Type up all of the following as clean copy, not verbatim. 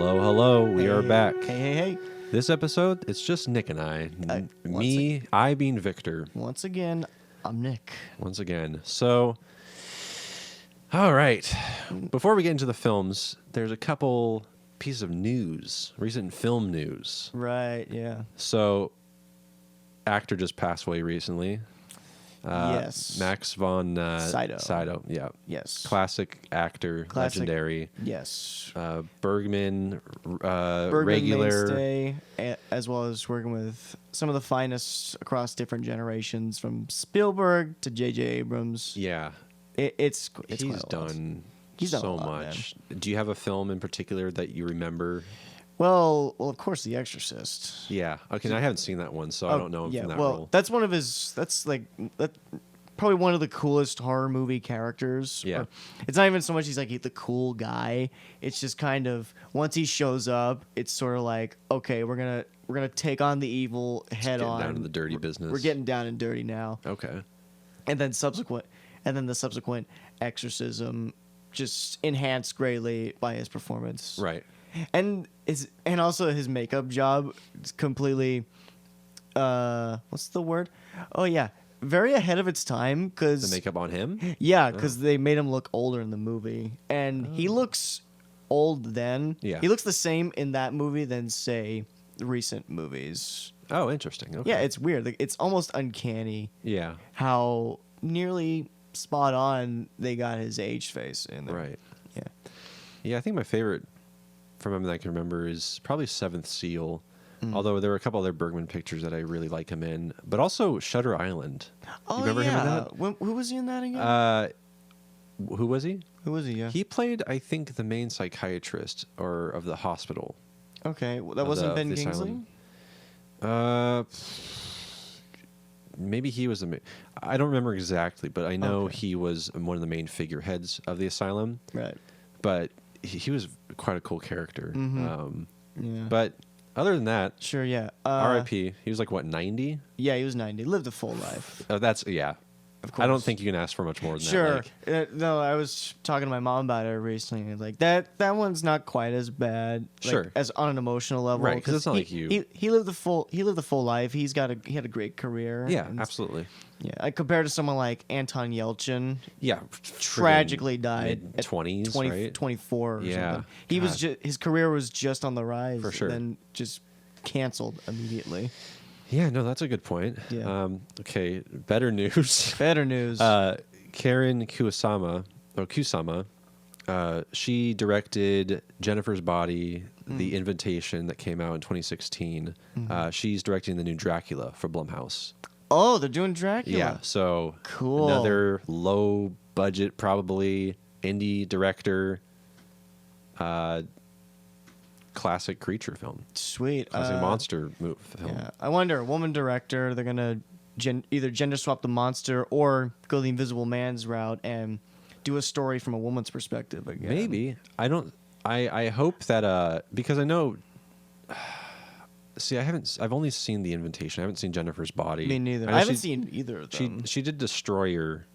Hello, hello. We are back. Hey. This episode, it's just Nick and I. I being Victor. Once again, I'm Nick. Once again. So, all right. Before we get into the films, there's a couple pieces of news, recent film news. Right, yeah. So, actor just passed away recently. Yes. Max von Sydow. Yeah. Yes. Classic actor, legendary. Yes. Bergman, Bergman regular. mainstay, as well as working with some of the finest across different generations, from Spielberg to J.J. Abrams. Yeah. It's He's done He's done so a lot, much. Do you have a film in particular that you remember? Well, of course, The Exorcist. Yeah. Okay, I haven't seen that one, so I don't know him from that role. That's one of his. That's probably one of the coolest horror movie characters. Yeah. It's not even so much he's like the cool guy. It's just kind of once he shows up, it's sort of like, okay, we're gonna take on the evil head on. Down to the dirty business. We're getting down and dirty now. Okay. And then the subsequent exorcism just enhanced greatly by his performance. Right. And also his makeup job is completely what's the word? Oh yeah, very ahead of its time, because The makeup on him? yeah, because they made him look older in the movie, and he looks old then. Yeah. He looks the same in that movie than say recent movies. Oh, interesting. Okay. Yeah, it's weird. Like, it's almost uncanny Yeah. how nearly spot on they got his aged face in there. Right. Yeah. Yeah, I think my favorite from him that I can remember is probably Seventh Seal. Although there were a couple other Bergman pictures that I really like him in, but also Shutter Island. Oh, you remember him in that? Who was he in that again? Who was he? Who was he? Yeah. He played, I think, the main psychiatrist of the hospital. Okay, well, that Of wasn't the Ben Kingsley. asylum. Maybe he was I don't remember exactly, but I know Okay. he was one of the main figureheads of the asylum. Right. But he was quite a cool character. Yeah. But other than that, Sure. Yeah. R.I.P. He was like what, 90? Yeah, he was 90. Lived a full life. That's yeah. Of I don't course. think you can ask for much more than Sure. that. Like, No, I was talking to my mom about it recently. Like that one's not quite as bad. Like, Sure. As on an emotional level. Right, 'cause it's not like you- He lived the full life. He had a great career. yeah, and- absolutely. Yeah. I compared to someone like Anton Yelchin. Yeah, Tragically died at 20s, 20, right? 24 or Yeah. something. He was his career was just on the rise. For sure. And then just canceled immediately. Yeah, no, that's a good point. Yeah. Okay, better news. Better news. Karen Kusama, she directed Jennifer's Body, The Invitation that came out in 2016. She's directing the new Dracula for Blumhouse. Oh, they're doing Dracula. Yeah, so Cool. another low budget, probably indie director, classic creature film, Sweet. classic monster film. Yeah. I wonder, woman director, they're gonna either gender swap the monster or go the Invisible Man's route and do a story from a woman's perspective again. Maybe. I hope that because I know. See, I've only seen The Invitation. I haven't seen Jennifer's Body. Me neither. know I haven't seen either of them. She did Destroyer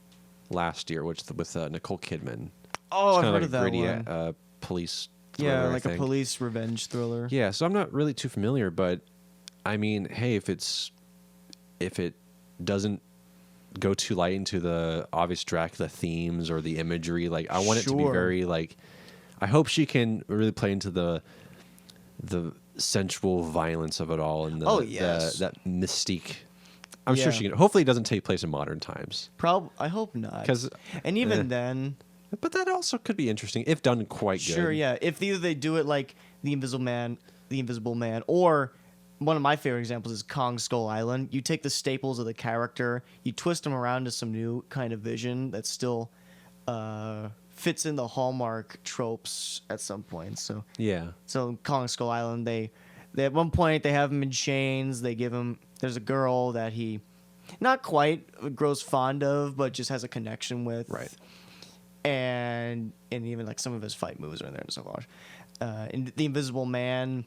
last year, with Nicole Kidman. Oh, I've Kind heard of of that gritty one. police. Yeah, thriller, I like a think. police revenge thriller. Yeah, so I'm not really too familiar, but I mean, hey, if it doesn't go too light into the obvious Dracula themes or the imagery, like I want it to be Sure. very like. I hope she can really play into the sensual violence of it all and that mystique. I'm sure Yeah. she can. Hopefully, it doesn't take place in modern times. I hope not. 'Cause, and even then, But that also could be interesting if done quite good. sure, yeah. If either they do it like the Invisible Man, or one of my favorite examples is Kong Skull Island. You take the staples of the character, you twist them around to some new kind of vision that still fits in the Hallmark tropes at some point. So Yeah. Kong Skull Island, they at one point they have him in chains. They give him there's a girl that he not quite grows fond of, but just has a connection with. Right. And even like some of his fight moves are in there and so on. In The Invisible Man,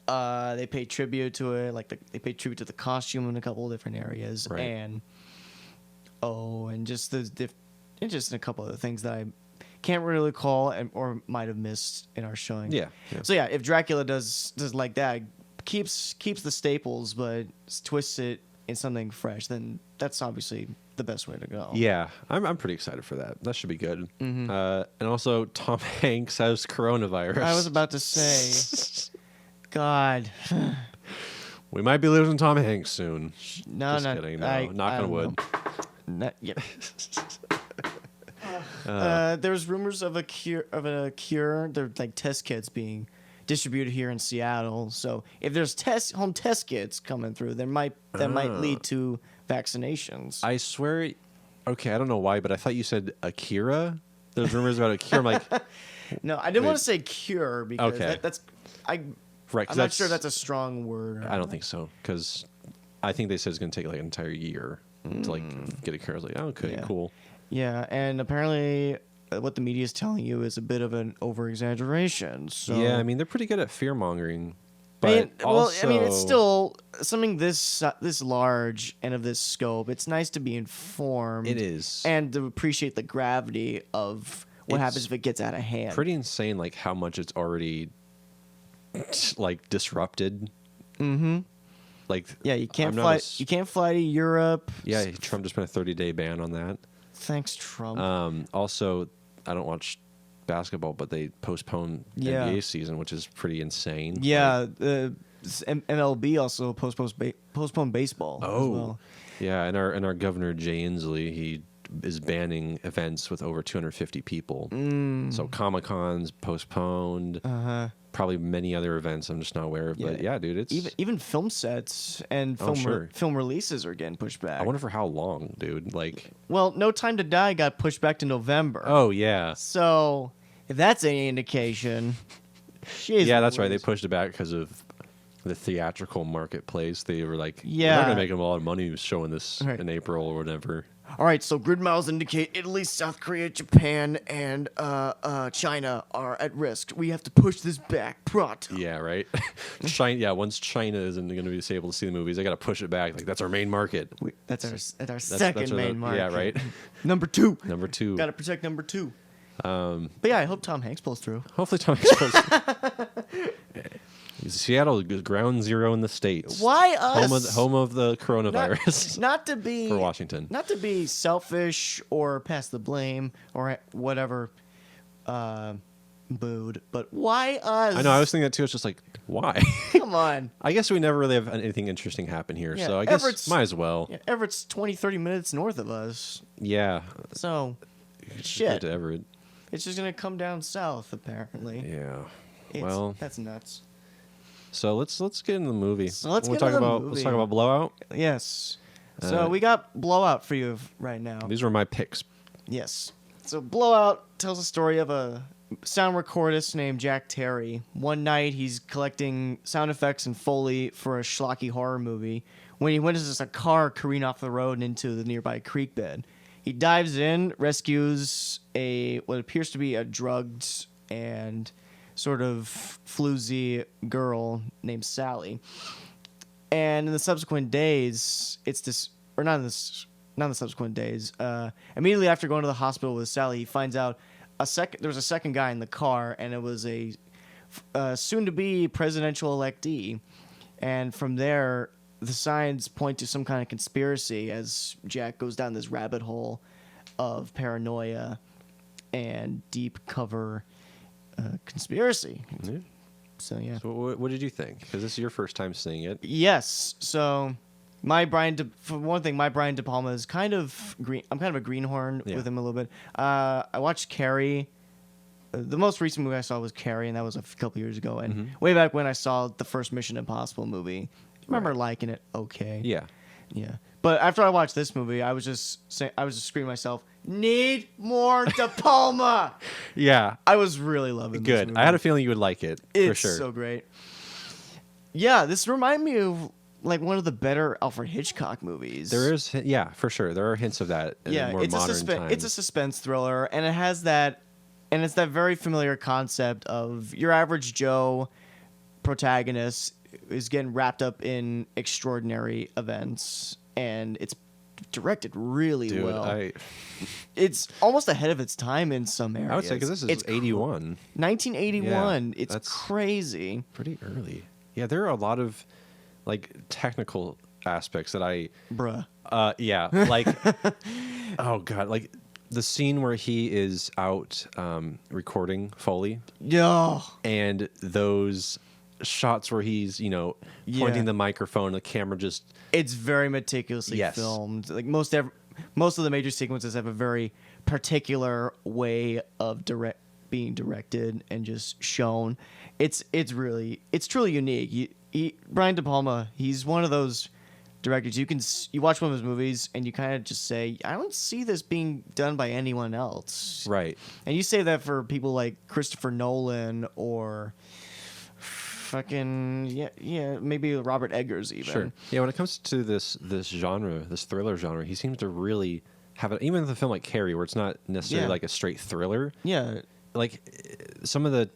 they pay tribute to it. Like they pay tribute to the costume in a couple of different areas, Right. and just a couple of the things that I Can't really recall or might have missed in our showing. Yeah, yeah. So yeah, if Dracula does like that, keeps the staples but twists it in something fresh, then that's obviously the best way to go. Yeah, I'm pretty excited for that. That should be good. Mm-hmm. And also, Tom Hanks has coronavirus. I was about to say, God. We might be losing Tom Hanks soon. No, Just no. kidding. No, knock on wood. Yep. There's rumors of a cure. There like test kits being distributed here in Seattle. So if there's home test kits coming through, that might lead to vaccinations. I swear. Okay, I don't know why, but I thought you said Akira. There's rumors about Akira. I'm like, no, I didn't want to say cure because Okay. Right, I'm not sure that's a strong word. I don't think so, because I think they said it's going to take like an entire year to like get a cure. I was like, oh, okay, Yeah. cool. Yeah, and apparently what the media is telling you is a bit of an over-exaggeration. So Yeah, I mean, they're pretty good at fear mongering. But I mean, it's still something this large and of this scope. It's nice to be informed. It is. And to appreciate the gravity of what It's happens if it gets out of hand. pretty insane, like how much it's already like disrupted. Mm-hmm. Like, Yeah, you can't I'm not fly. as- You can't fly to Europe. Yeah, Trump just put a 30-day ban on that. Thanks, Trump. Also, I don't watch basketball, but they postponed Yeah. NBA season, which is pretty insane. Yeah, MLB also postponed baseball. As Oh, well. yeah, and our governor Jay Inslee, he is banning events with over 250 people. So Comic-Con's postponed. Probably many other events I'm just not aware of. But yeah, dude, it's even film sets and sure. film releases are getting pushed back. I wonder for how long, dude. Like, Well, No Time to Die got pushed back to November. oh yeah, So if that's any indication, jeez yeah, that's right. They Louise. pushed it back because of the theatrical marketplace. They were like, Yeah. we're not gonna make a lot of money showing this Right. in April or whatever. All right, so grid miles indicate Italy, South Korea, Japan, and China are at risk. We have to push this back. Pronto. Yeah, right. China. Yeah, once China isn't going to be able to see the movies, they got to push it back. Like, that's our main market. That's our That's second our- main market. Yeah, right. Number two. Number two. Got to protect number two. But yeah, I hope Tom Hanks pulls through. Hopefully, Tom Hanks pulls. Seattle is ground zero in the states. Why us? Home of the coronavirus Not to be for Washington. Not to be selfish or pass the blame or whatever, booed. But why us? I know. I was thinking that too. It's just like, why? Come on. I guess we never really have anything interesting happen here, Yeah, so I guess Everett's- might as well. Yeah, Everett's 20, 30 minutes north of us. Yeah. So, Good shit. to Everett. It's just going to come down south, apparently. Yeah. It's- Well, that's nuts. so let's get into the movie. So let's We'll get into talk the about movie. let's talk about Blowout. Yes. So we got Blowout for you right now. These were my picks. Yes. So Blowout tells the story of a sound recordist named Jack Terry. One night he's collecting sound effects and Foley for a schlocky horror movie when he witnesses a car careen off the road and into the nearby creek bed. He dives in, rescues what appears to be a drugged and sort of floozy girl named Sally. And in the subsequent days, not in the subsequent days. Immediately after going to the hospital with Sally, he finds out there was a second guy in the car, and it was a soon-to-be presidential electee. And from there, the signs point to some kind of conspiracy as Jack goes down this rabbit hole of paranoia and deep cover conspiracy. Yeah. So yeah. So what did you think? Because this is your first time seeing it. Yes. So for one thing, my Brian De Palma is kind of green. I'm kind of a greenhorn Yeah. with him a little bit. I watched Carrie. The most recent movie I saw was Carrie, and that was a couple years ago. And way back when I saw the first Mission Impossible movie, I remember liking it. Okay. Yeah. Yeah. But after I watched this movie, I was just screaming myself, "Need more De Palma!" Yeah. I was really loving this Good. movie. I had a feeling you would like it It's for sure. so great. Yeah, this reminded me of like one of the better Alfred Hitchcock movies. There is, yeah, for sure. There are hints of that in more it's modern times. it's a suspense thriller, and it's that very familiar concept of your average Joe protagonist is getting wrapped up in extraordinary events, and it's directed really Dude, well. It's almost ahead of its time in some areas. I would say because this is It's 81. 1981. Yeah, It's that's crazy. pretty early. Yeah, there are a lot of like technical aspects that Bruh. yeah, like oh god, like the scene where he is out recording Foley Yeah. and those shots where he's, pointing Yeah. the microphone, the camera just It's very meticulously Yes. filmed. Like most of the major sequences have a very particular way of being directed and just shown. It's truly unique. Brian De Palma, he's one of those directors. You watch one of his movies and you kind of just say, I don't see this being done by anyone else. right. And you say that for people like Christopher Nolan or fucking maybe Robert Eggers even. Sure. Yeah, when it comes to this genre, this thriller genre, he seems to really have it. Even with a film like Carrie, where it's not necessarily Yeah. like a straight thriller. Yeah. Like some of the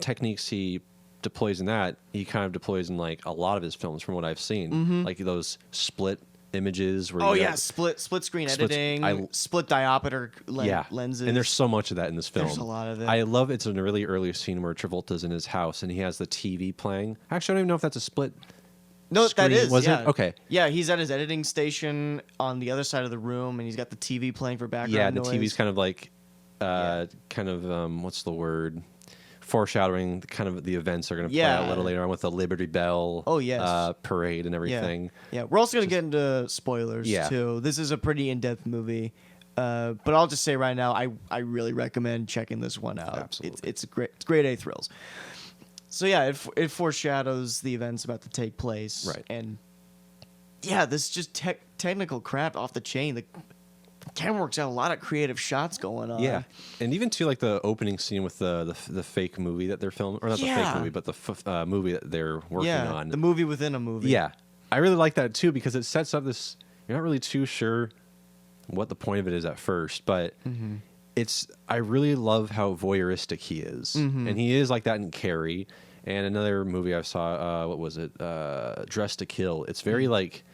techniques he deploys in that, he kind of deploys in like a lot of his films, from what I've seen. Like those split images. Where Oh you yeah, got- split screen split- editing, split diopter lenses. And there's so much of that in this film. There's a lot of it. I love it's in a really early scene where Travolta's in his house and he has the TV playing. Actually, I don't even know if that's a split. No, that screen, is. was yeah. it? Okay. Yeah, he's at his editing station on the other side of the room, and he's got the TV playing for background Yeah, the noise. TV's kind of like, what's the word? Foreshadowing kind of the events are going to play out a little later on with the Liberty Bell Oh, yes. parade and everything. Yeah, we're also going to get into spoilers, Yeah. too. This is a pretty in-depth movie. But I'll just say right now, I really recommend checking this one out. Absolutely. It's grade A thrills. So yeah, it foreshadows the events about to take place. Right. And yeah, this just technical crap off the chain. The camera work's got a lot of creative shots going on. Yeah, and even to like the opening scene with the fake movie that they're filming, or not the Yeah. fake movie, but the movie that they're working on. The movie within a movie. Yeah, I really like that too because it sets up this. You're not really too sure what the point of it is at first, but I really love how voyeuristic he is, and he is like that in Carrie. And another movie I saw, what was it? Dressed to Kill. It's very like,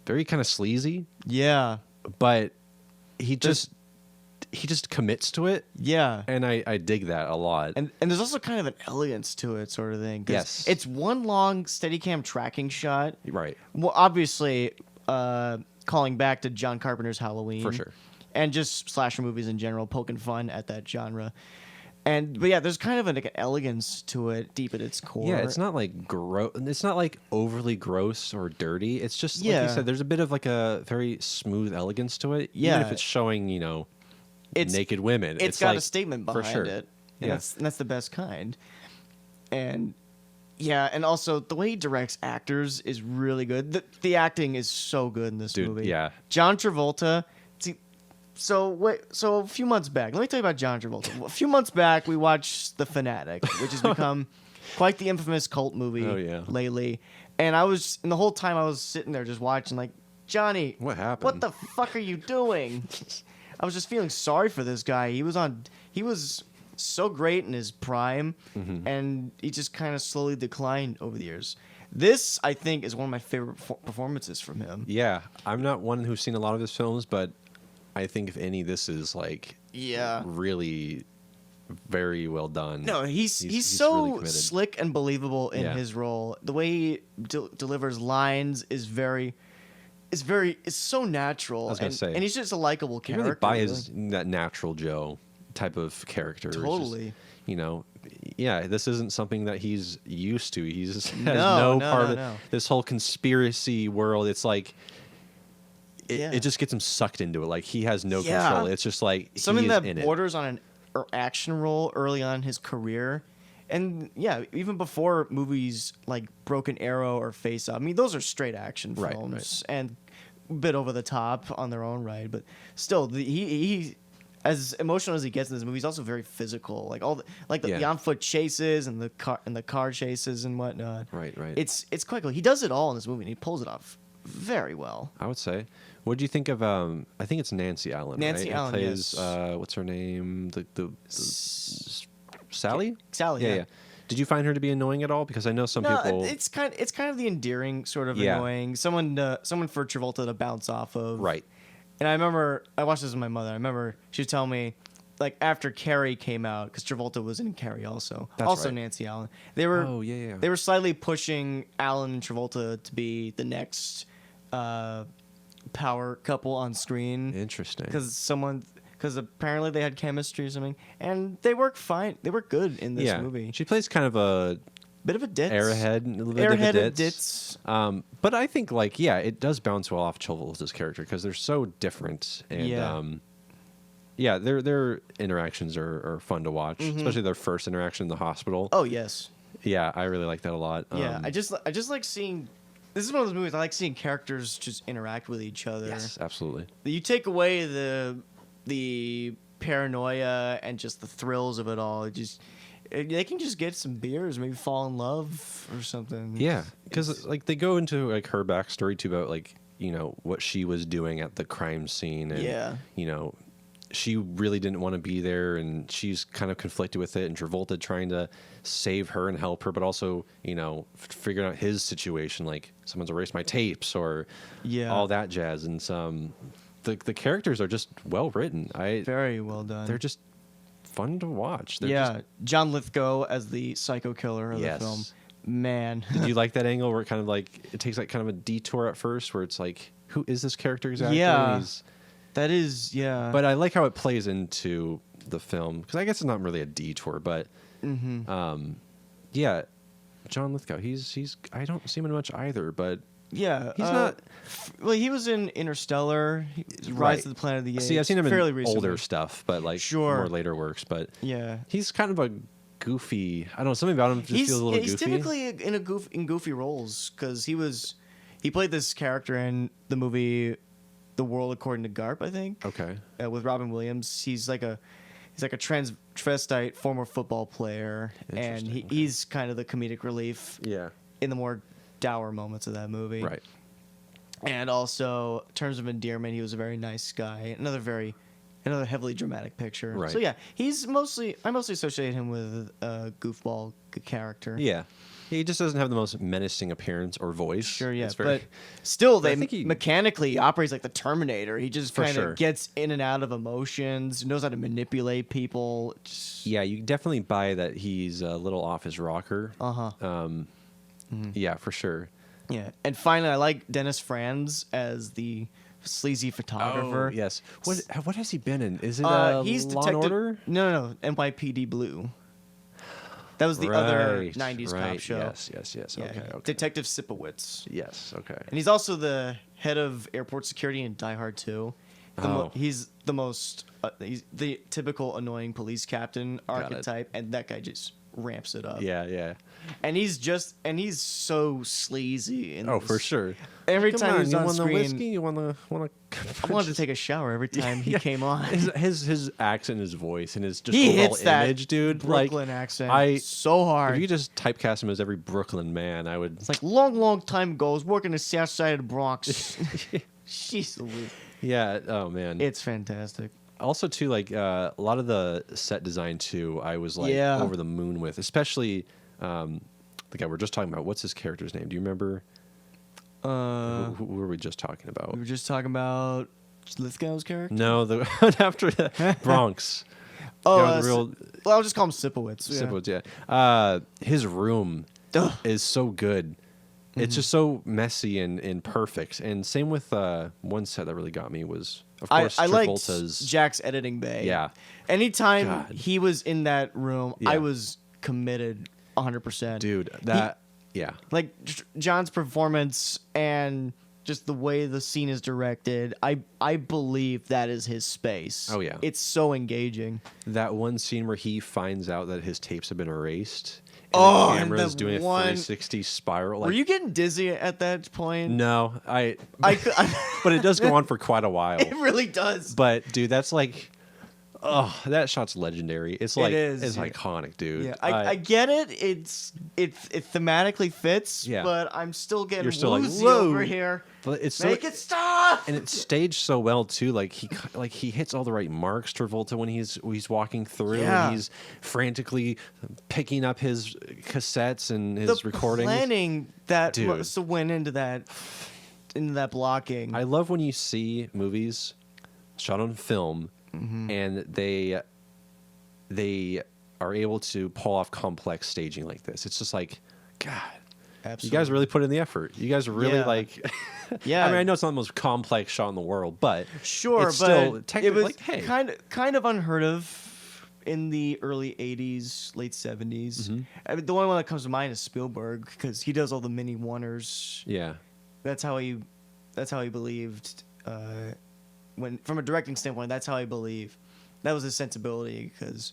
very kind of sleazy, Yeah. but he just commits to it, Yeah. and I dig that a lot. And there's also kind of an elegance to it, sort of thing. 'Cause Yes. It's one long Steadicam tracking shot. Right. Well, obviously, calling back to John Carpenter's Halloween. For sure. And just slasher movies in general, poking fun at that genre. But yeah, there's kind of an elegance to it deep at its core. Yeah, it's not like gross. It's not like overly gross or dirty. It's just like Yeah. you said. There's a bit of like a very smooth elegance to it. Yeah. Even if it's showing, naked women. It's got like, a statement behind for sure. it. Yeah. And that's the best kind. And yeah, and also the way he directs actors is really good. The acting is so good in this Dude, movie. yeah. John Travolta. So a few months back, let me tell you about John Travolta. A few months back, we watched The Fanatic, which has become quite the infamous cult movie Oh, yeah. lately. And the whole time I was sitting there just watching, like, Johnny, What happened? What the fuck are you doing? I was just feeling sorry for this guy. He was so great in his prime, and he just kind of slowly declined over the years. This, I think, is one of my favorite performances from him. Yeah, I'm not one who's seen a lot of his films, but I think if any, this is like really very well done. No, he's really so committed. slick and believable in Yeah. his role. The way he delivers lines is so natural. I was gonna say. And he's just a likable You character. really buy that natural Joe type of character. It's just, Totally. yeah, this isn't something that he's used to. He's has No, no part of no. this whole conspiracy world. It's like Yeah. it just gets him sucked into it. Like he has no Yeah. control. It's just like Something he is that in borders on an action role early on in his career. And yeah, even before movies like Broken Arrow or Face Off, I mean, those are straight action Right, films and a bit over the top on their own right. But still, he as emotional as he gets in this movie, he's also very physical. Like the on foot chases and the car chases and whatnot. Right. It's quite cool. He does it all in this movie, and he pulls it off very well. I would say. What do you think of? I think it's Nancy Allen. Nancy right? Allen, plays. yes. What's her name? The Sally. Sally. Yeah. Did you find her to be annoying at all? Because I know some No, people. it's kind of the endearing sort of Yeah. annoying someone for Travolta to bounce off of. Right. And I remember I watched this with my mother. I remember she was telling me, like after Carrie came out, because Travolta was in Carrie also, That's also right. Nancy Allen. They were they were slightly pushing Allen and Travolta to be the next power couple on screen. Interesting. Because apparently they had chemistry or something, and they work fine. They work good in this movie. She plays kind of a Bit of a ditz. airhead, a little bit of a Airheaded ditz. ditz. But I think it does bounce well off Travolta's character because they're so different, and their interactions are fun to watch, especially their first interaction in the hospital. Oh yes. Yeah, I really like that a lot. Yeah, I just like seeing. This is one of those movies I like seeing characters just interact with each other. Yes, absolutely. You take away the paranoia and just the thrills of it all. They can just get some beers, maybe fall in love or something. Yeah, because they go into her backstory too about what she was doing at the crime scene, and she really didn't want to be there, and she's kind of conflicted with it, and Travolta trying to save her and help her, but also figuring out his situation, like someone's erased my tapes or all that jazz, and the characters are just well written. Very well done. They're just fun to watch. John Lithgow as the psycho killer of the film. Man, did you like that angle where it kind of it takes kind of a detour at first, where it's like, who is this character exactly? Yeah, that is But I like how it plays into the film because I guess it's not really a detour, but John Lithgow. He's I don't see him in much either, but. Yeah, he's not. Well, he was in Interstellar, Rise of the Planet of the Apes. See, I've seen him fairly in recently. older stuff, but more later works. But he's kind of a goofy. I don't know, something about him just feels a little goofy. He's typically in goofy roles because he played this character in the movie The World According to Garp, I think. Okay. With Robin Williams, he's like a transvestite former football player, and he's kind of the comedic relief. Yeah. In the more dour moments of that movie. Right. And also, in terms of endearment, he was a very nice guy. Another heavily dramatic picture. Right. So yeah, I mostly associate him with a goofball character. Yeah. He just doesn't have the most menacing appearance or voice. Sure, yeah. But still, mechanically he operates like the Terminator. He just kind of gets in and out of emotions, knows how to manipulate people. Yeah, you definitely buy that he's a little off his rocker. Yeah, for sure. Yeah, and finally, I like Dennis Franz as the sleazy photographer. Oh, yes. What has he been in? Is it he's Law Detective, and Order? No, NYPD Blue. That was the other 90s cop show. Yes. Yeah, Okay. Detective Sipowicz. Yes, okay. And he's also the head of airport security in Die Hard 2. He's the typical annoying police captain archetype, and that guy just ramps it up. Yeah. And he's so sleazy. In this. For sure. Every time he's on screen, the whiskey? You want to? I wanted to take a shower every time he came on. His accent, his voice, and his he overall hits that image, dude. Brooklyn accent so hard. If you just typecast him as every Brooklyn man, I would. It's like long time ago. I was working the South Side of the Bronx. Jeez Louise. Yeah. Oh man. It's fantastic. Also, too, a lot of the set design too, I was over the moon with, especially the guy we're just talking about. What's his character's name? Do you remember? Who were we just talking about? We were just talking about Lithgow's character. No, after that, Bronx. I'll just call him Sipowicz. Sipowicz, yeah. His room is so good. It's just so messy and perfect. And same with one set that really got me was, of course, I Travolta's. liked Jack's editing bay. Yeah. Anytime he was in that room, I was committed 100%. Dude, like John's performance and just the way the scene is directed, I believe that is his space. Oh, yeah. It's so engaging. That one scene where he finds out that his tapes have been erased. And the camera is doing a 360 spiral. Were you getting dizzy at that point? No, but it does go on for quite a while. It really does. But dude, that's like Oh, that shot's legendary. It's like is, it's yeah. iconic, dude. Yeah, I get it. It thematically fits, Yeah. but I'm still getting You're still like, woozy whoa. over here. But it's so, Make it stop. and it's staged so well too. Like he hits all the right marks. Travolta when he's walking through, Yeah. and he's frantically picking up his cassettes and his recordings. Planning that Dude. must have went into that blocking. I love when you see movies shot on film, and they are able to pull off complex staging like this. It's just like, God, Absolutely. you guys really put in the effort. You guys are really Yeah. like, Yeah. I mean, I know it's not the most complex shot in the world, but Sure, it's but still it technically was like, hey, kind of unheard of in the early '80s, late '70s. Mm-hmm. I mean, the only one that comes to mind is Spielberg because he does all the mini oneers. yeah, That's how he believed. When from a directing standpoint, that's how I believe. That was his sensibility because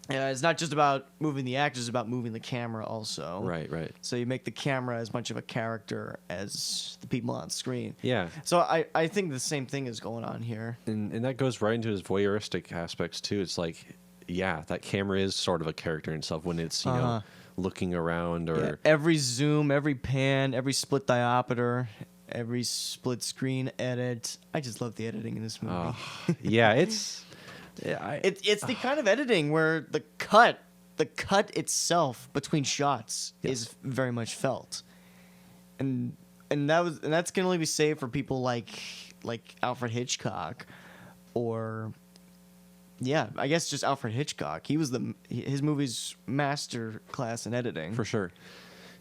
it's not just about moving the actors; it's about moving the camera also. right, So you make the camera as much of a character as the people on screen. yeah. So I think the same thing is going on here. And that goes right into his voyeuristic aspects too. It's like, yeah, that camera is sort of a character in itself when it's Uh-huh. looking around Yeah, or every zoom, every pan, every split diopter, every split screen edit. I just love the editing in this movie. yeah, it's yeah, It's the kind of editing where the cut itself between shots is very much felt, and that's can only be saved for people like Alfred Hitchcock, or I guess just Alfred Hitchcock. He was his movie's master class in editing. for sure.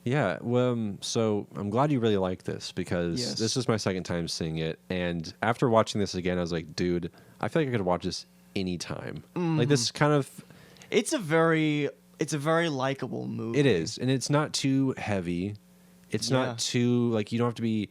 Yeah, well, so I'm glad you really like this because Yes. this is my second time seeing it, and after watching this again, I was like, dude, I feel like I could watch this anytime. Like this kind of It's a very likable movie. it is, and it's not too heavy. It's Yeah. not too like you don't have to be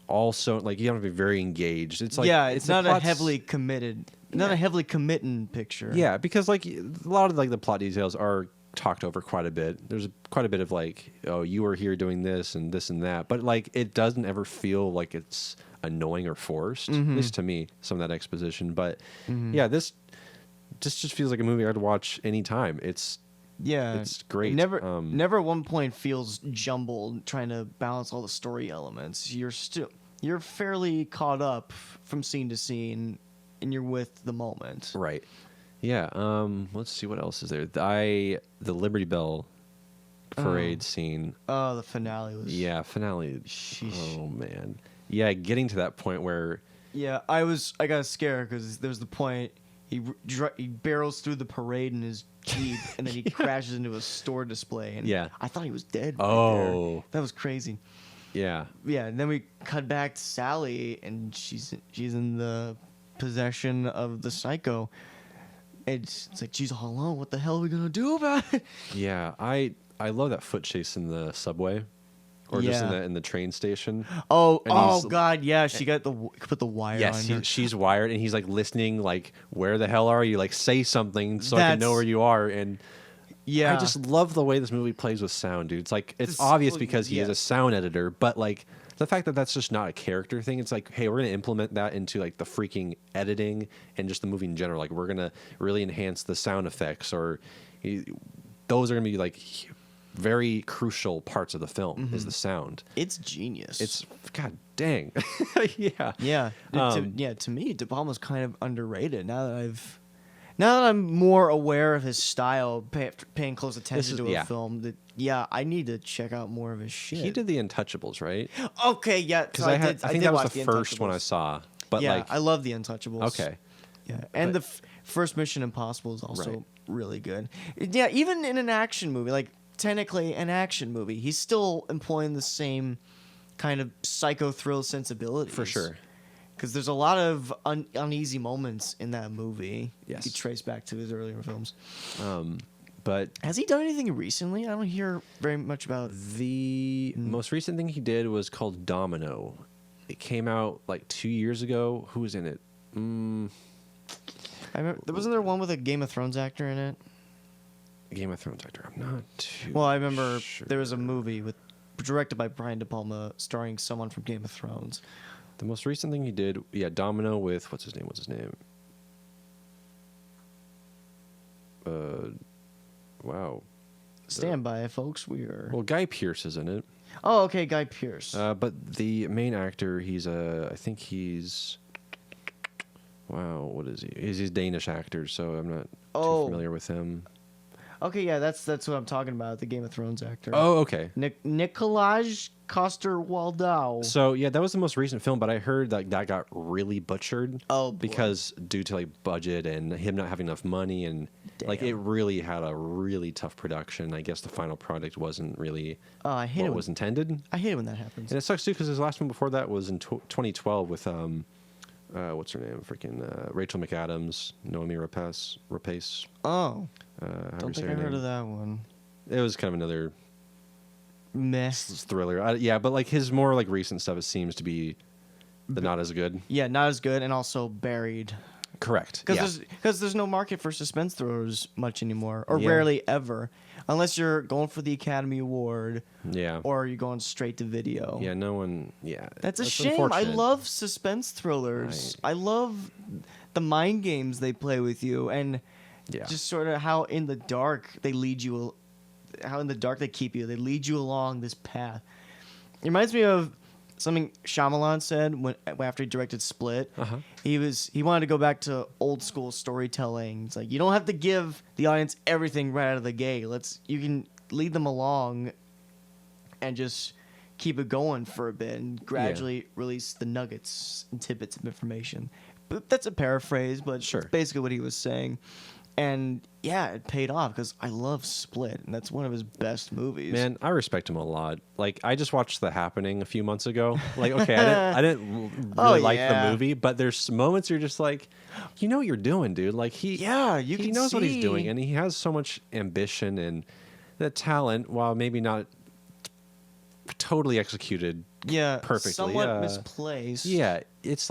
also like you don't have to be very engaged. It's like it's the not a plot's- heavily committed, not a heavily committing picture. Yeah, because like a lot of like the plot details are talked over quite a bit. There's quite a bit of like, oh, you were here doing this and that, but like it doesn't ever feel like it's annoying or forced. At least to me, some of that exposition. But yeah, this just feels like a movie I'd watch anytime. It's great. It never at one point feels jumbled trying to balance all the story elements. You're fairly caught up from scene to scene, and you're with the moment. right. Yeah. Let's see what else is there. The Liberty Bell parade scene. Oh, the finale was. Yeah, finale. Sheesh. Oh man. Yeah, getting to that point where Yeah, I got scared because there was the point he barrels through the parade in his Jeep and then he crashes into a store display and Yeah. I thought he was dead. Right Oh. there. That was crazy. yeah. Yeah, and then we cut back to Sally and she's in the possession of the psycho. It's like she's all alone. What the hell are we gonna do about it? Yeah, I love that foot chase in the subway, or just Yeah. in the train station. Oh, And oh he's- God, yeah. She put the wire Yes, on her. she's wired, and he's like listening, like, "Where the hell are you? Like, say something so I can know That's- where you are." And Yeah, I just love the way this movie plays with sound, dude. It's like it's This- obvious well, because he is yeah. a sound editor, but like the fact that that's just not a character thing. It's like, hey, we're gonna implement that into like the freaking editing and just the movie in general. Like, we're gonna really enhance the sound effects, or those are gonna be like very crucial parts of the film. Is the sound. it's genius. It's god dang, yeah. Yeah, Um, to me, De Palma's kind of underrated. Now that I'm more aware of his style, paying close attention to a film, I need to check out more of his shit. He did the Untouchables, right? Okay, yeah, Because so I think that watch was the first one I Untouchables. saw. But yeah, like, I love the Untouchables. okay, Yeah, and But- the first Mission Impossible is also Right. really good. Yeah, even in an action movie, like technically an action movie, he's still employing the same kind of psycho thrill sensibilities. for sure. Because there's a lot of uneasy moments in that movie. Yes. You could trace back to his earlier films. But Has he done anything recently? I don't hear very much about. the most recent thing he did was called Domino. It came out like 2 years ago. Who was in it? I remember, wasn't there one with a Game of Thrones actor in it? Game of Thrones actor. I'm not too. Well, I remember sure. there was a movie directed by Brian De Palma, starring someone from Game of Thrones. The most recent thing he did, yeah, Domino with what's his name? Wow. Stand by, folks. We are. Well, Guy Pearce is in it. Oh, okay, Guy Pearce. But the main actor, I think he's. Wow, what is he? He's a Danish actor, so I'm not too familiar with him. Okay, yeah, that's what I'm talking about. The Game of Thrones actor. Oh, okay. Nikolaj Coster-Waldau. So yeah, that was the most recent film, but I heard that got really butchered. Oh, boy. Because due to budget and him not having enough money, and it really had a really tough production. I guess the final product wasn't really I hate what was intended. I hate it when that happens. And it sucks too because his last one before that was in 2012 with what's her name? Freaking Rachel McAdams, Naomi Rapace. Oh, don't think I heard of that one. It was kind of another meh thriller. Yeah, but his more recent stuff, it seems to be not as good. Yeah, not as good, and also buried. Correct. Because there's no market for suspense thrillers much anymore, or rarely ever, unless you're going for the Academy Award. Yeah. Or you're going straight to video. Yeah, no one. Yeah. That's a shame. I love suspense thrillers. I love the mind games they play with you, and just sort of how in the dark they lead you. How in the dark they keep you. They lead you along this path. It reminds me of something Shyamalan said after he directed Split. He wanted to go back to old school storytelling. It's like you don't have to give the audience everything right out of the gate. You can lead them along and just keep it going for a bit and gradually release the nuggets and tidbits of information. But that's a paraphrase, but it's basically what he was saying. And yeah, it paid off because I love Split, and that's one of his best movies. Man, I respect him a lot. I just watched The Happening a few months ago. Okay, I didn't really like the movie, but there's moments you're just like, you know what you're doing, dude. He knows what he's doing, and he has so much ambition and the talent, while maybe not totally executed perfectly. Somewhat misplaced. Yeah, it's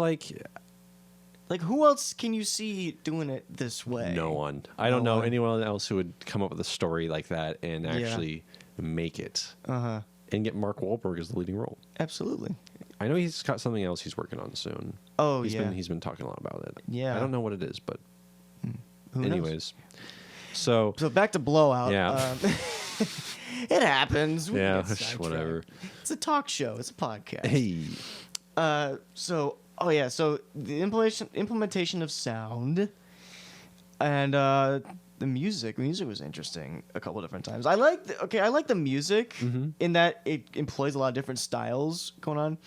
who else can you see doing it this way? No one. I don't know anyone else who would come up with a story like that and actually make it. And get Mark Wahlberg as the leading role. Absolutely. I know he's got something else he's working on soon. Oh, he's been talking a lot about it. Yeah. I don't know what it is, but who anyways. knows? So back to Blowout. Yeah. It happens. Whatever. It's a talk show. It's a podcast. Hey. So the implementation of sound and the music. Music was interesting a couple different times. I like the music in that it employs a lot of different styles going on.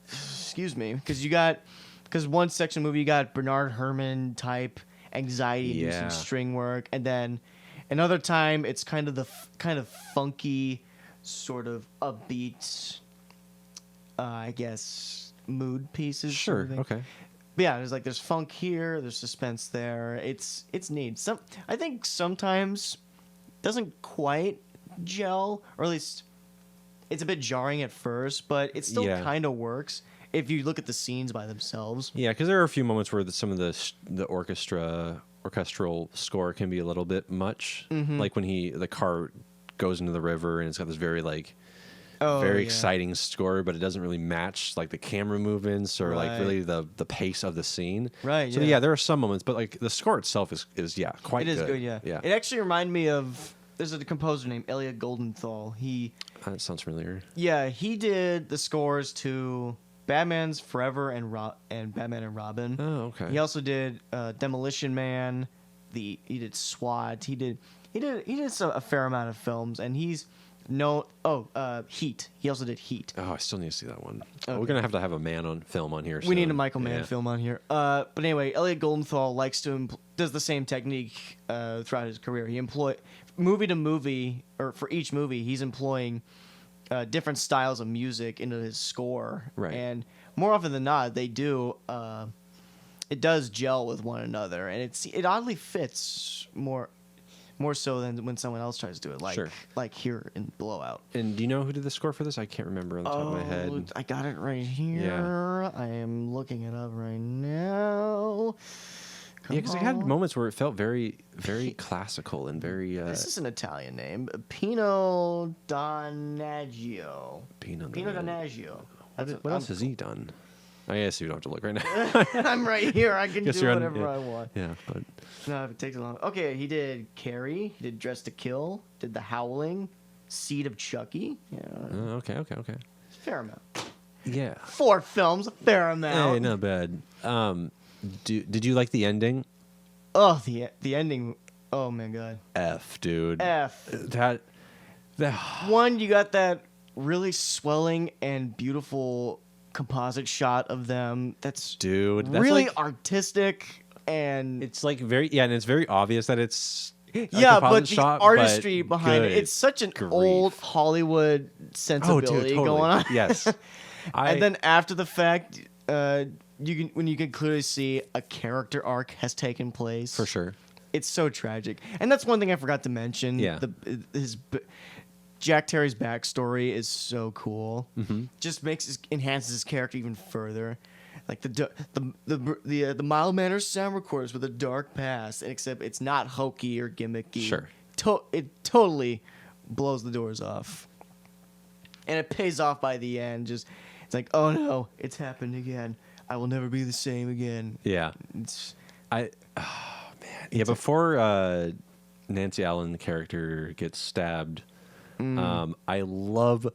Excuse me, because one section movie you got Bernard Herrmann type anxiety-inducing string work, and then another time it's kind of funky, sort of upbeat, I guess, mood pieces. Sure. Okay. But yeah, there's funk here, there's suspense there. It's neat. I think sometimes doesn't quite gel, or at least it's a bit jarring at first, but it still kind of works if you look at the scenes by themselves. Yeah, because there are a few moments where some of the orchestral score can be a little bit much. Like when the car goes into the river and it's got this very exciting score, but it doesn't really match the camera movements or really the pace of the scene. Right. So there are some moments, but the score itself is quite good. It is good. Yeah. It actually reminded me of there's a composer named Elliot Goldenthal. That sounds familiar. Yeah, he did the scores to Batman's Forever and Batman and Robin. Oh, okay. He also did Demolition Man. He did SWAT. He did a fair amount of films, and he's Heat. He also did Heat. Oh, I still need to see that one. Okay. We're gonna have to have a man on film on here. We need a Michael Mann film on here. But anyway, Elliot Goldenthal does the same technique throughout his career. He movie to movie, or for each movie, he's employing different styles of music into his score. Right. And more often than not, they do. It does gel with one another, and it oddly fits more so than when someone else tries to do it, like here in Blowout. And do you know who did the score for this? I can't remember on the top of my head. I got it right here. Yeah. I am looking it up right now. Because it had moments where it felt very, very classical and very... This is an Italian name. Pino Donaggio. Pino Donaggio. What else has he done? I guess you don't have to look right now. I'm right here. I can Guess do you're on- whatever yeah. I want. Yeah, but No, if it takes a long. Okay, he did Carrie. He did Dress to Kill. Did The Howling. Seed of Chucky. Yeah, okay. fair amount. Yeah. 4 films, a fair amount. Hey, not bad. Did you like the ending? Oh, the ending. Oh my god. F, dude. F. That. One, you got that really swelling and beautiful composite shot of them. That's Dude, that's really like, artistic and it's like very and it's very obvious that it's a yeah, composite but the shot, artistry but behind it. good It's such an grief. old Hollywood sensibility totally. going on. Yes. And then after the fact, you can clearly see a character arc has taken place. for sure. It's so tragic, and that's one thing I forgot to mention. Yeah. Jack Terry's backstory is so cool. Mm-hmm. Just enhances his character even further. Like the mild mannered sound recorders with a dark past, and except it's not hokey or gimmicky. Sure. It totally blows the doors off, and it pays off by the end. It's like, oh no, it's happened again. I will never be the same again. Yeah. It's Yeah, before Nancy Allen, the character, gets stabbed, I love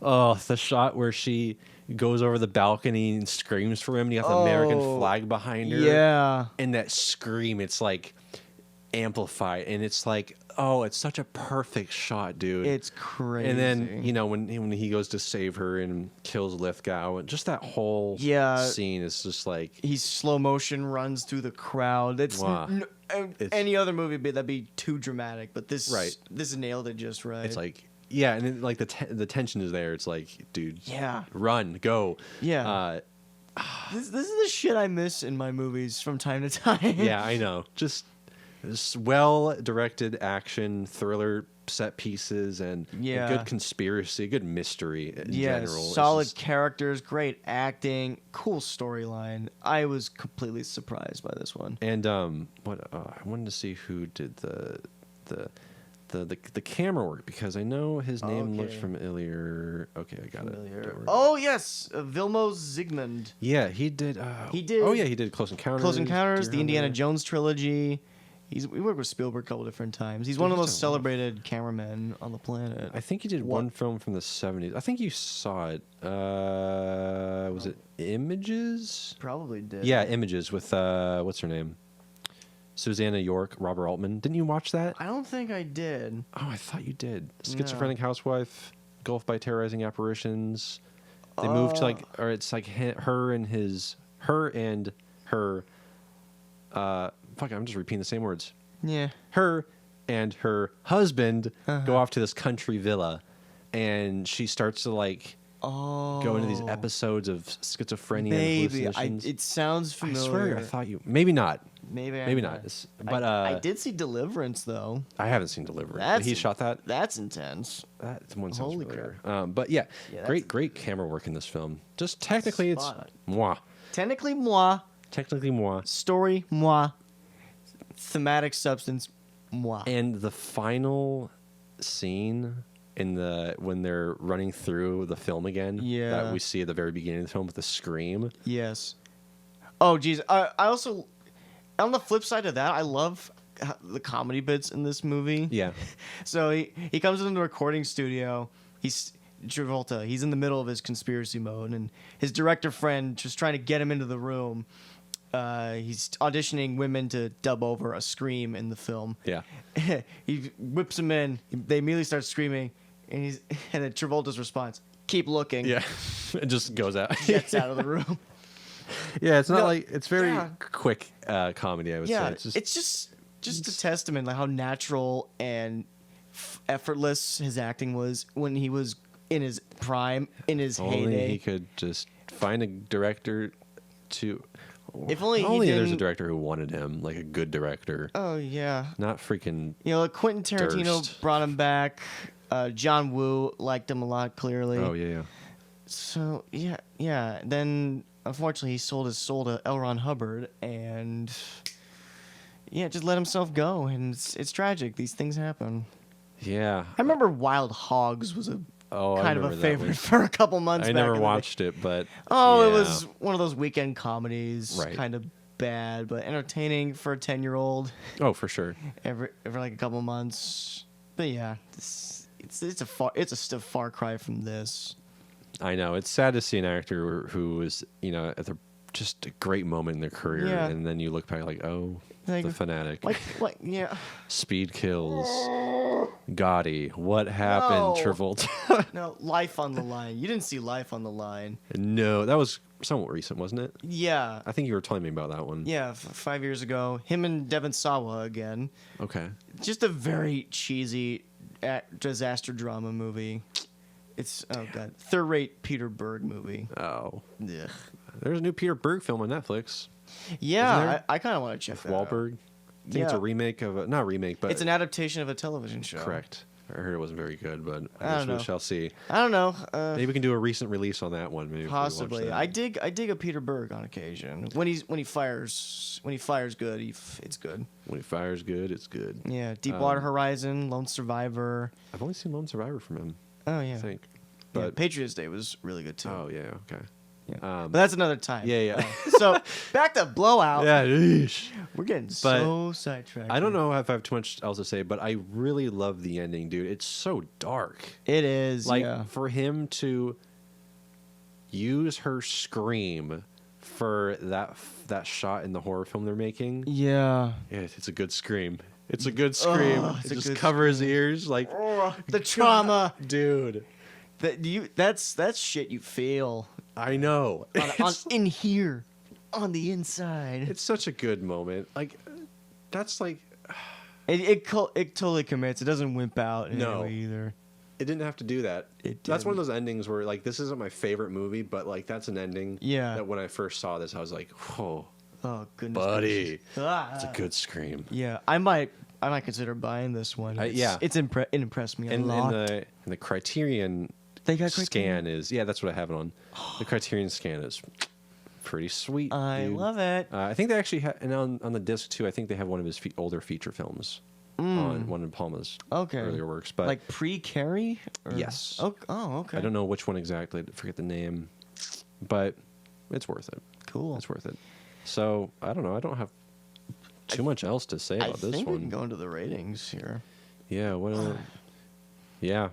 the shot where she goes over the balcony and screams for him, and you got the American flag behind her. Yeah. And that scream, it's like amplified, and it's like, oh, it's such a perfect shot, dude. It's crazy. And then, when he goes to save her and kills Lithgow, and just that whole scene is just like... He's slow motion runs through the crowd. It's, Wow. any other movie that'd be too dramatic, but this Right. this nailed it just right. It's like, yeah, and then, like, the tension is there. It's like, dude, yeah, run, go. yeah. This is the shit I miss in my movies from time to time. Yeah, I know. Just well-directed action, thriller set pieces, and a good conspiracy, good mystery in general. It's Solid just- characters, great acting, cool storyline. I was completely surprised by this one. And I wanted to see who did the camera work, because I know his name looks familiar. Okay, I got it. Don't worry. Oh yes, Vilmos Zsigmond. Yeah, he did. He did- Oh yeah, he did Close Encounters. The Deer Indiana Hunter. Jones trilogy. We worked with Spielberg a couple different times. He's one of the most celebrated cameramen on the planet. I think he did one film from the 70s. I think you saw it. Was it Images? Probably did. Yeah, Images with what's her name? Susanna York, Robert Altman. Didn't you watch that? I don't think I did. Oh, I thought you did. Schizophrenic housewife, engulfed by terrorizing apparitions. They moved to it's like her and her. Fuck, I'm just repeating the same words. Yeah. Her and her husband go off to this country villa, and she starts to go into these episodes of schizophrenia and hallucinations. It sounds familiar. I swear, I thought you maybe not. Maybe not. But I did see Deliverance though. I haven't seen Deliverance. He shot that. That's intense. That one sounds Holy familiar. But yeah, great camera work in this film. Just technically, it's moi. Technically moi. Story moi. Thematic substance moi. And the final scene when they're running through the film again, that we see at the very beginning of the film with the scream. Yes. Oh geez. I also, on the flip side of that, I love the comedy bits in this movie. Yeah. So he comes into the recording studio. He's Travolta. He's in the middle of his conspiracy mode, and his director friend just trying to get him into the room. He's auditioning women to dub over a scream in the film. Yeah. He whips them in. They immediately start screaming, and then Travolta's response: "Keep looking." Yeah. It just goes out. Gets out of the room. Yeah, it's not it's very quick comedy, I would say. It's just a testament like how natural and effortless his acting was when he was in his prime, in his only heyday. he could just find a director to. If only there's a director who wanted him, like a good director. Oh yeah. Not freaking. Like Quentin Tarantino Durst. brought him back. John Woo liked him a lot, clearly. Oh yeah. So yeah. Then unfortunately he sold his soul to L. Ron Hubbard, and just let himself go, and it's tragic. These things happen. Yeah. I remember Wild Hogs was a Oh, I kind of a remember that favorite one. for a couple months. I back never in the day. watched it, but Oh, it yeah. was one of those weekend comedies, Right. kind of bad but entertaining for a 10-year-old. Oh, for sure. Every like a couple months. But yeah, it's a stiff far cry from this. I know it's sad to see an actor who was at just a great moment in their career, Yeah. and then you look back like, oh, Like- the fanatic. Like yeah. Speed kills. Gotti. What happened, No. Travolta? No, Life on the Line. You didn't see Life on the Line. No, that was somewhat recent, wasn't it? Yeah. I think you were telling me about that one. Yeah, 5 years ago. Him and Devon Sawa again. Okay. Just a very cheesy disaster drama movie. It's, oh god, third-rate Peter Berg movie. Oh. Ugh. There's a new Peter Berg film on Netflix. Isn't Yeah, there? I kind of want to check With that out. Wahlberg. I think it's a Yeah. remake of not a remake, but It's an adaptation of a television show. correct. I heard it wasn't very good, but I I guess don't we know. shall see. I don't know. Maybe we can do a recent release on that one. Maybe if we watch Possibly. that. I dig a Peter Berg on occasion. When he fires good, it's good. When he fires good, it's good. Yeah, Deepwater Horizon, Lone Survivor. I've only seen Lone Survivor from him. Oh yeah. I think. Yeah, But Patriots Day was really good too. oh yeah, okay. Yeah. But that's another time. Yeah, yeah. So back to Blowout. Yeah, eesh. We're getting But so sidetracked. I don't here. know if I have too much else to say, but I really love the ending, dude. It's so dark. It is. Like yeah. for him to use her scream for that shot in the horror film they're making. Yeah. Yeah, it's a good scream. It's a good scream. Oh, it's it a just good cover his ears like The trauma. dude. That's shit you feel I know. in here, on the inside. It's such a good moment. Like that's like It totally commits. It doesn't wimp out in No. any way either. it didn't have to do that. It That's one of didn't. those endings where like this isn't my favorite movie, but like that's an ending. Yeah. That when I first saw this, I was like, "Oh, Oh goodness, buddy, gracious. Ah. it's a good scream." Yeah, I might consider buying this one. Yeah. it impressed me a And lot. the Criterion They got scan is that's what I have it on. The Criterion scan is pretty sweet. I dude. love it. I think they actually and on the disc too. I think they have one of his older feature films on one of Palma's Okay. earlier works. But Like pre-Carrie? Or- Yes. Oh, okay. I don't know which one exactly. I forget the name, but it's worth it. Cool. It's worth it. So I don't know. I don't have too much else to say I about this think we can one. go into the ratings here. Yeah. Well. Yeah.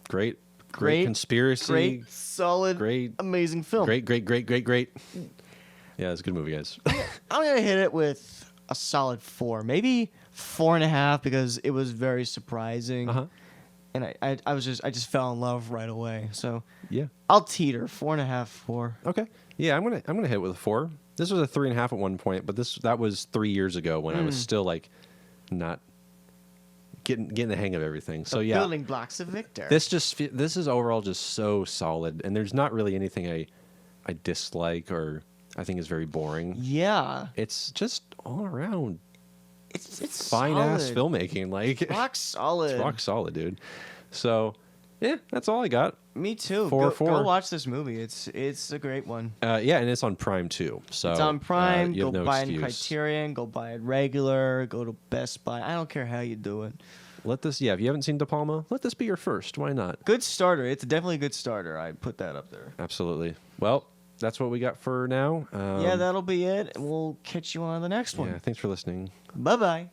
Great. Great, conspiracy. Great, solid, Great. amazing film. Great. Yeah, it's a good movie, guys. I'm gonna hit it with a solid 4, maybe 4.5, because it was very surprising, Uh-huh. and I just fell in love right away. So Yeah. I'll teeter 4.5, 4. Okay. Yeah, I'm gonna hit it with a 4. This was a 3.5 at one point, but that was 3 years ago when I was still like not getting the hang of everything. So yeah, Building blocks of Victor. this is overall just so solid, and there's not really anything I dislike or I think is very boring. Yeah, It's just all around it's fine ass solid. filmmaking. Like Rock solid. it's rock solid, dude. So yeah, that's all I got. Me too. 4, Go 4. watch this movie. It's a great one. Yeah, and it's on Prime too. So It's on Prime. you Go have no buy it in excuse. Criterion. Go buy it regular. Go to Best Buy. I don't care how you do it. If you haven't seen De Palma, let this be your first. Why not? Good starter. It's definitely a good starter. I'd put that up there. Absolutely. Well, that's what we got for now. Yeah, that'll be it. We'll catch you on the next yeah, one. thanks for listening. Bye bye.